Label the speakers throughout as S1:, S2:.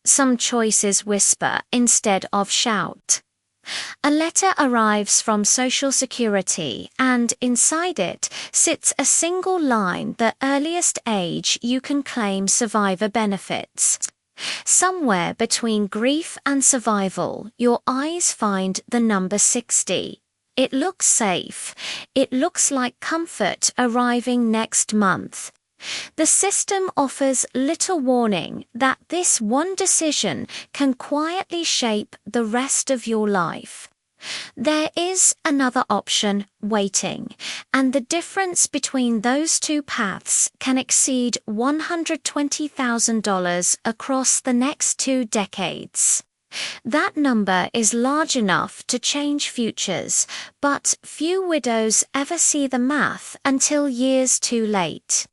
S1: some choices whisper instead of shout. A letter arrives from Social Security, and inside it sits a single line: the earliest age you can claim survivor benefits. Somewhere between grief and survival, your eyes find the number 60. It looks safe. It looks like comfort arriving next month. The system offers little warning that this one decision can quietly shape the rest of your life. There is another option: waiting, and the difference between those two paths can exceed $120,000 across the next 2 decades. That number is large enough to change futures, but few widows ever see the math until years too late.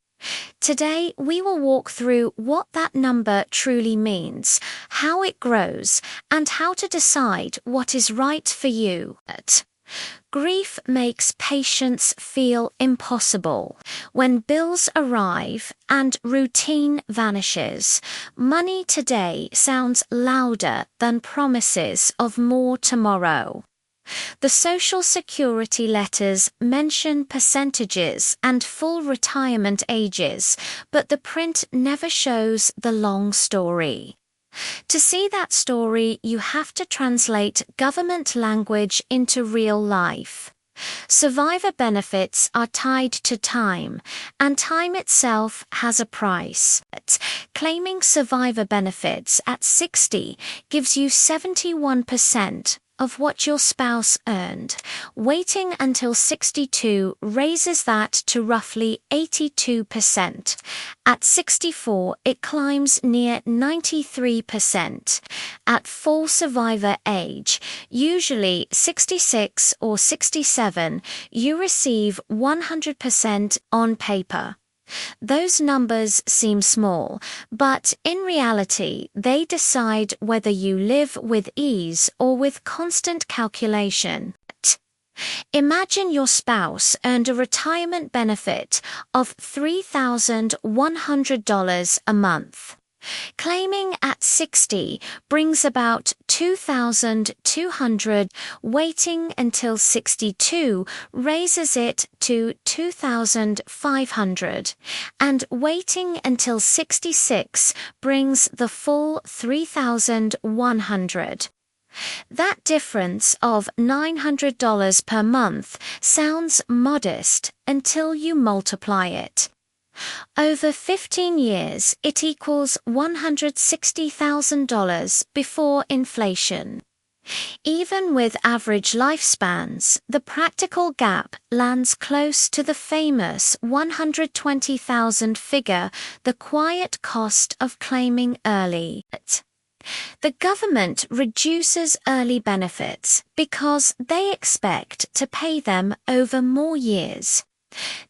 S1: Today, we will walk through what that number truly means, how it grows, and how to decide what is right for you. Grief makes patience feel impossible. When bills arrive and routine vanishes, money today sounds louder than promises of more tomorrow. The Social Security letters mention percentages and full retirement ages, but the print never shows the long story. To see that story, you have to translate government language into real life. Survivor benefits are tied to time, and time itself has a price. Claiming survivor benefits at 60 gives you 71% of what your spouse earned. Waiting until 62 raises that to roughly 82%. At 64, it climbs near 93%. At full survivor age, usually 66 or 67, you receive 100% on paper. Those numbers seem small, but in reality, they decide whether you live with ease or with constant calculation. Imagine your spouse earned a retirement benefit of $3,100 a month. Claiming at 60 brings about $2,200. Waiting until 62 raises it to $2,500. And waiting until 66 brings the full $3,100. That difference of $900 per month sounds modest until you multiply it. Over 15 years, it equals $160,000 before inflation. Even with average lifespans, the practical gap lands close to the famous 120,000 figure, the quiet cost of claiming early. The government reduces early benefits because they expect to pay them over more years.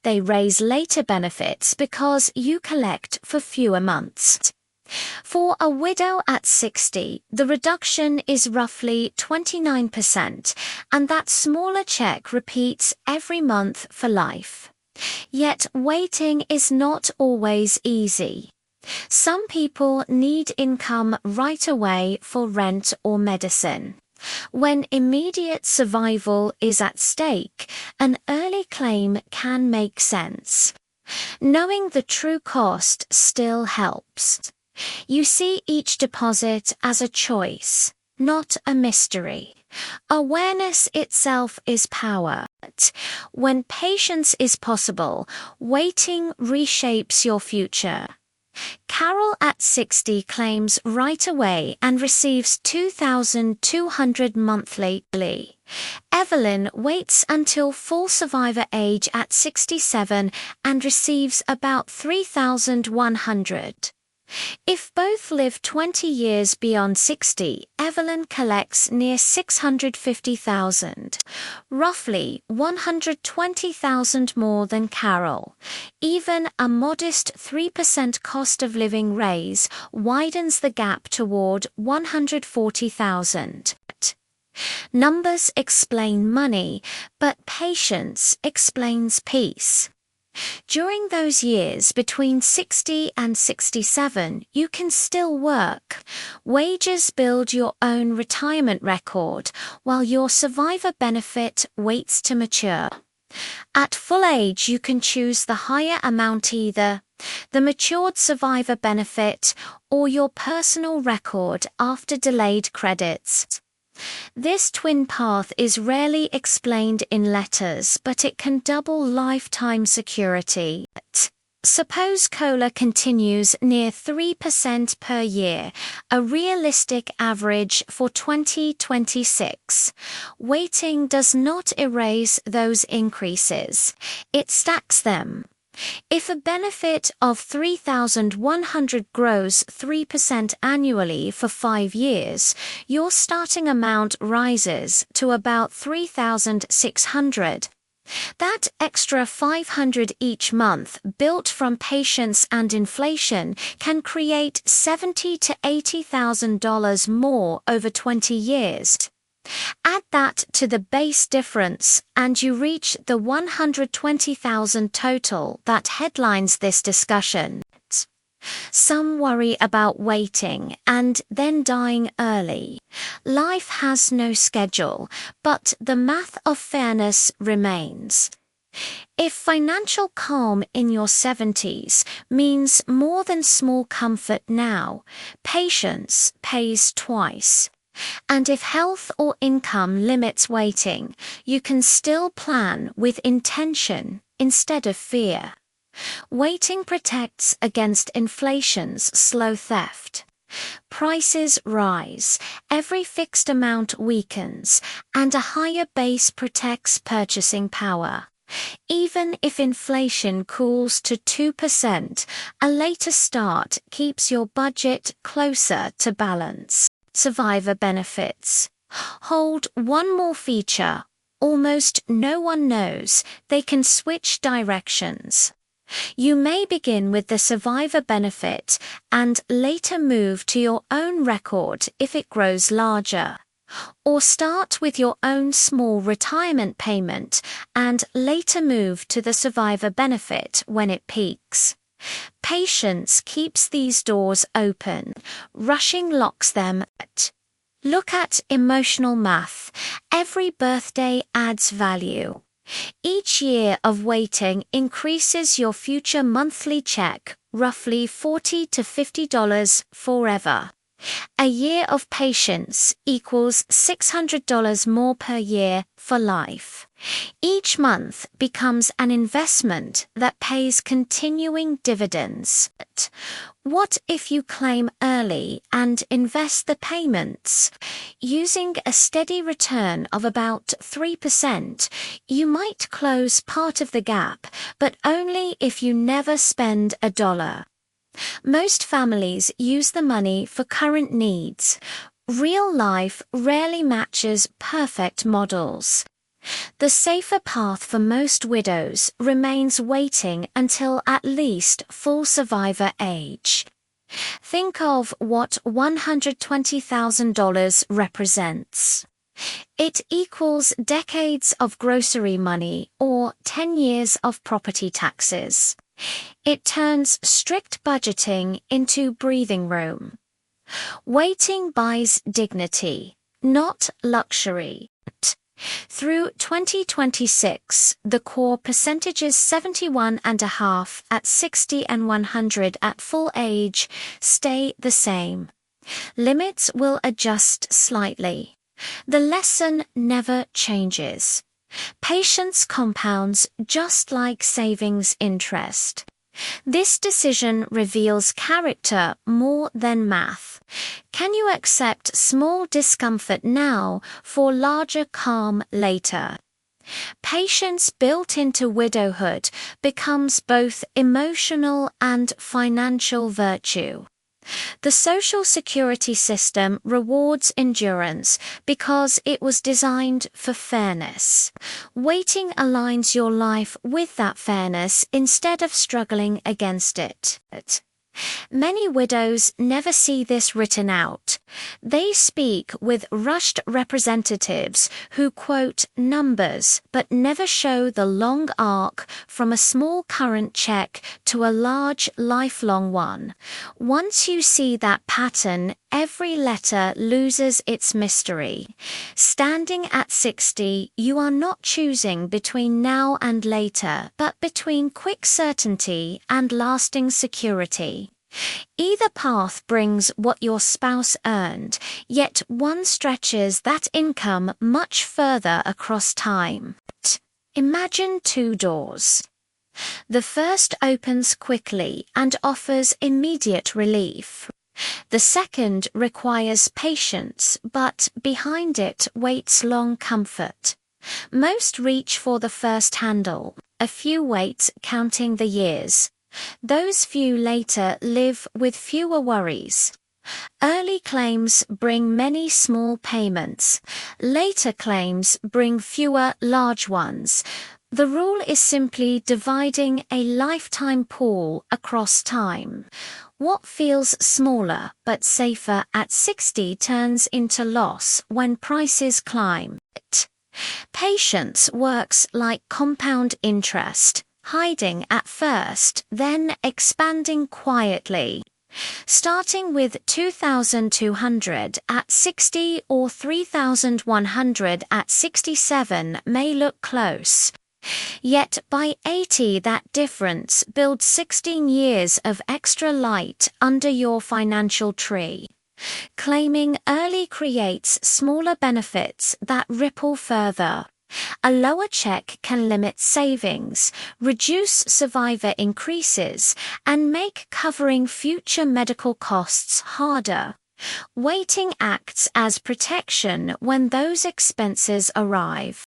S1: They raise later benefits because you collect for fewer months. For a widow at 60, the reduction is roughly 29%, and that smaller check repeats every month for life. Yet waiting is not always easy. Some people need income right away for rent or medicine. When immediate survival is at stake, an early claim can make sense. Knowing the true cost still helps. You see each deposit as a choice, not a mystery. Awareness itself is power. When patience is possible, waiting reshapes your future. Carol at 60 claims right away and receives $2,200 monthly. Evelyn waits until full survivor age at 67 and receives about $3,100. If both live 20 years beyond 60, Evelyn collects near $650,000, roughly $120,000 more than Carol. Even a modest 3% cost of living raise widens the gap toward $140,000. Numbers explain money, but patience explains peace. During those years between 60 and 67, you can still work. Wages build your own retirement record, while your survivor benefit waits to mature. At full age, you can choose the higher amount, either the matured survivor benefit or your personal record after delayed credits. This twin path is rarely explained in letters, but it can double lifetime security. Suppose COLA continues near 3% per year, a realistic average for 2026. Waiting does not erase those increases, it stacks them. If a benefit of $3,100 grows 3% annually for 5 years, your starting amount rises to about $3,600. That extra $500 each month, built from patience and inflation, can create $70,000 to $80,000 more over 20 years. Add that to the base difference, and you reach the $120,000 total that headlines this discussion. Some worry about waiting and then dying early. Life has no schedule, but the math of fairness remains. If financial calm in your 70s means more than small comfort now, patience pays twice. And if health or income limits waiting, you can still plan with intention instead of fear. Waiting protects against inflation's slow theft. Prices rise, every fixed amount weakens, and a higher base protects purchasing power. Even if inflation cools to 2%, a later start keeps your budget closer to balance. Survivor benefits hold one more feature. Almost no one knows they can switch directions. You may begin with the survivor benefit and later move to your own record if it grows larger. Or start with your own small retirement payment and later move to the survivor benefit when it peaks. Patience keeps these doors open. Rushing locks them. Look at emotional math. Every birthday adds value. Each year of waiting increases your future monthly check, roughly $40 to $50 forever. A year of patience equals $600 more per year for life. Each month becomes an investment that pays continuing dividends. What if you claim early and invest the payments? Using a steady return of about 3%, you might close part of the gap, but only if you never spend a dollar. Most families use the money for current needs. Real life rarely matches perfect models. The safer path for most widows remains waiting until at least full survivor age. Think of what $120,000 represents. It equals decades of grocery money or 10 years of property taxes. It turns strict budgeting into breathing room. Waiting buys dignity, not luxury. Through 2026, the core percentages 71.5 at 60 and 100 at full age stay the same. Limits will adjust slightly. The lesson never changes. Patience compounds just like savings interest. This decision reveals character more than math. Can you accept small discomfort now for larger calm later? Patience built into widowhood becomes both emotional and financial virtue. The Social Security system rewards endurance because it was designed for fairness. Waiting aligns your life with that fairness instead of struggling against it. Many widows never see this written out. They speak with rushed representatives who quote numbers but never show the long arc from a small current check to a large lifelong one. Once you see that pattern, every letter loses its mystery. Standing at 60, you are not choosing between now and later, but between quick certainty and lasting security. Either path brings what your spouse earned, yet one stretches that income much further across time. Imagine two doors. The first opens quickly and offers immediate relief. The second requires patience, but behind it waits long comfort. Most reach for the first handle, a few wait, counting the years. Those few later live with fewer worries. Early claims bring many small payments. Later claims bring fewer large ones. The rule is simply dividing a lifetime pool across time. What feels smaller but safer at 60 turns into loss when prices climb. Patience works like compound interest, hiding at first, then expanding quietly. Starting with 2,200 at 60 or 3,100 at 67 may look close. Yet by 80 that difference builds 16 years of extra light under your financial tree. Claiming early creates smaller benefits that ripple further. A lower check can limit savings, reduce survivor increases, and make covering future medical costs harder. Waiting acts as protection when those expenses arrive.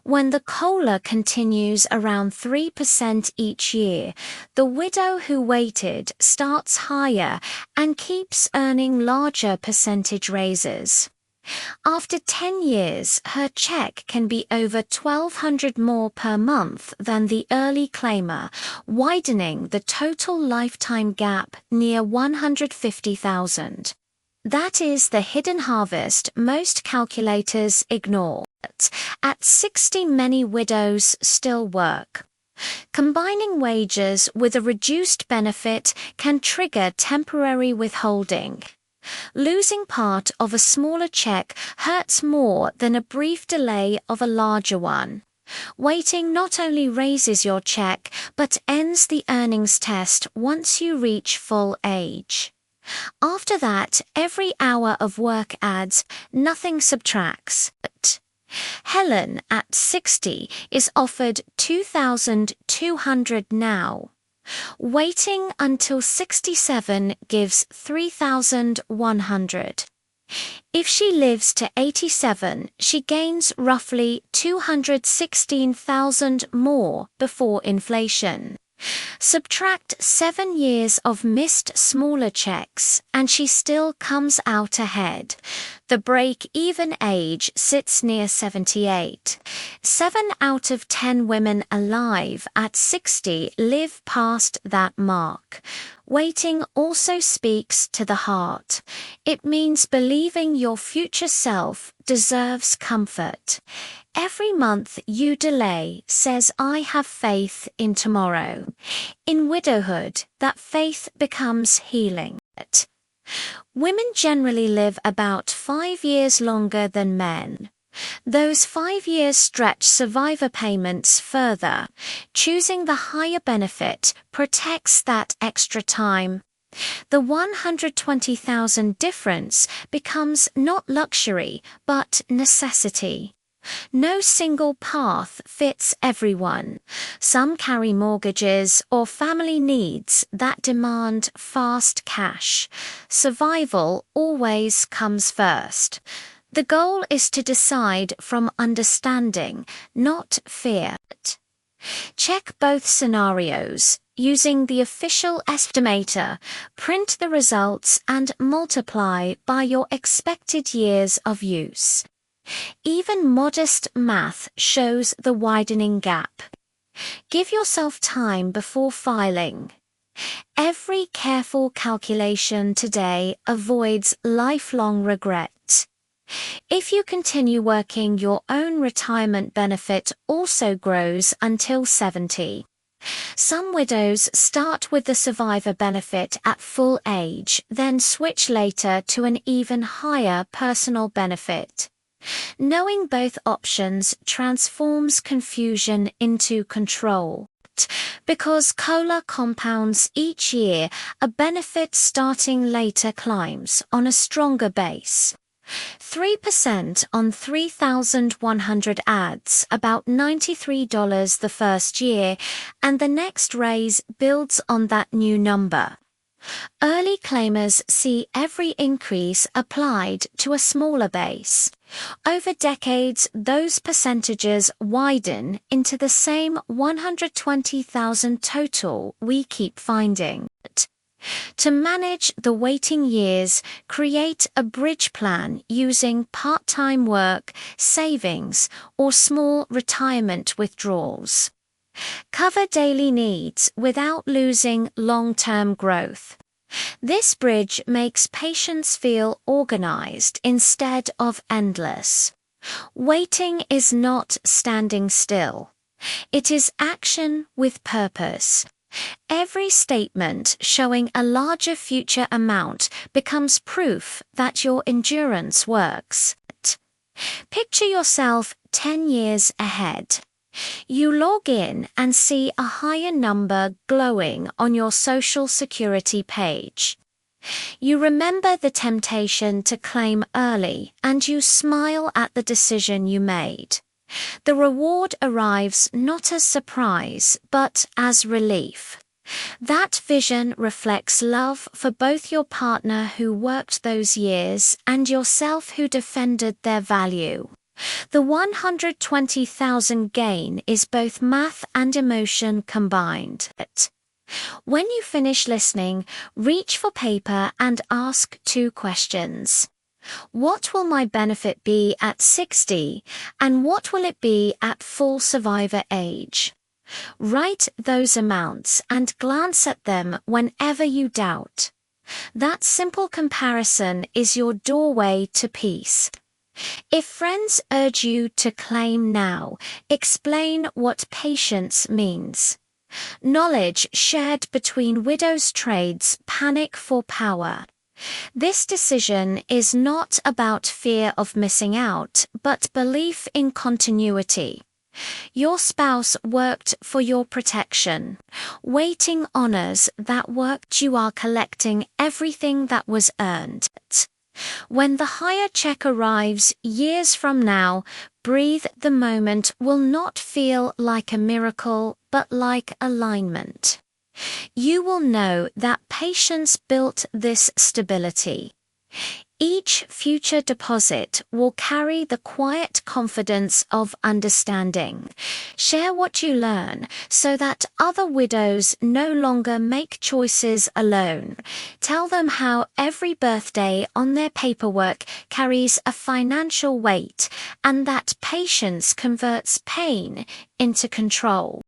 S1: When the COLA continues around 3% each year, the widow who waited starts higher and keeps earning larger percentage raises. After 10 years, her check can be over $1,200 more per month than the early claimer, widening the total lifetime gap near $150,000. That is the hidden harvest most calculators ignore. At 60, many widows still work. Combining wages with a reduced benefit can trigger temporary withholding. Losing part of a smaller check hurts more than a brief delay of a larger one. Waiting not only raises your check, but ends the earnings test once you reach full age. After that, every hour of work adds, nothing subtracts. Helen, at 60, is offered $2,200 now. Waiting until 67 gives $3,100. If she lives to 87, she gains roughly $216,000 more before inflation. Subtract 7 years of missed smaller checks, and she still comes out ahead. The break-even age sits near 78. 7 out of 10 women alive at 60 live past that mark. Waiting also speaks to the heart. It means believing your future self deserves comfort. Every month you delay says, I have faith in tomorrow. In widowhood, that faith becomes healing. Women generally live about 5 years longer than men. Those 5 years stretch survivor payments further. Choosing the higher benefit protects that extra time. The $120,000 difference becomes not luxury, but necessity. No single path fits everyone. Some carry mortgages or family needs that demand fast cash. Survival always comes first. The goal is to decide from understanding, not fear. Check both scenarios. Using the official estimator, print the results and multiply by your expected years of use. Even modest math shows the widening gap. Give yourself time before filing. Every careful calculation today avoids lifelong regret. If you continue working, your own retirement benefit also grows until 70. Some widows start with the survivor benefit at full age, then switch later to an even higher personal benefit. Knowing both options transforms confusion into control. Because COLA compounds each year, a benefit starting later climbs on a stronger base. 3% on 3,100 adds about $93 the first year, and the next raise builds on that new number. Early claimers see every increase applied to a smaller base. Over decades, those percentages widen into the same 120,000 total we keep finding. To manage the waiting years, create a bridge plan using part-time work, savings, or small retirement withdrawals. Cover daily needs without losing long-term growth. This bridge makes patients feel organized instead of endless. Waiting is not standing still. It is action with purpose. Every statement showing a larger future amount becomes proof that your endurance works. Picture yourself 10 years ahead. You log in and see a higher number glowing on your Social Security page. You remember the temptation to claim early and you smile at the decision you made. The reward arrives not as surprise, but as relief. That vision reflects love for both your partner who worked those years and yourself who defended their value. The 120,000 gain is both math and emotion combined. When you finish listening, reach for paper and ask 2 questions. What will my benefit be at 60, and what will it be at full survivor age? Write those amounts and glance at them whenever you doubt. That simple comparison is your doorway to peace. If friends urge you to claim now, explain what patience means. Knowledge shared between widows trades panic for power. This decision is not about fear of missing out, but belief in continuity. Your spouse worked for your protection. Waiting honors that work. You are collecting everything that was earned. When the higher check arrives years from now, breathe. The moment will not feel like a miracle, but like alignment. You will know that patience built this stability. Each future deposit will carry the quiet confidence of understanding. Share what you learn so that other widows no longer make choices alone. Tell them how every birthday on their paperwork carries a financial weight and that patience converts pain into control.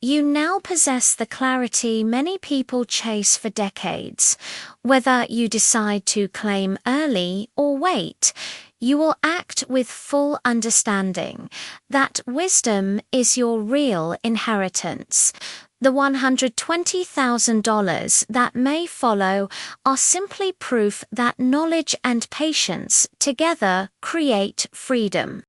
S1: You now possess the clarity many people chase for decades. Whether you decide to claim early or wait, you will act with full understanding that wisdom is your real inheritance. The $120,000 that may follow are simply proof that knowledge and patience together create freedom.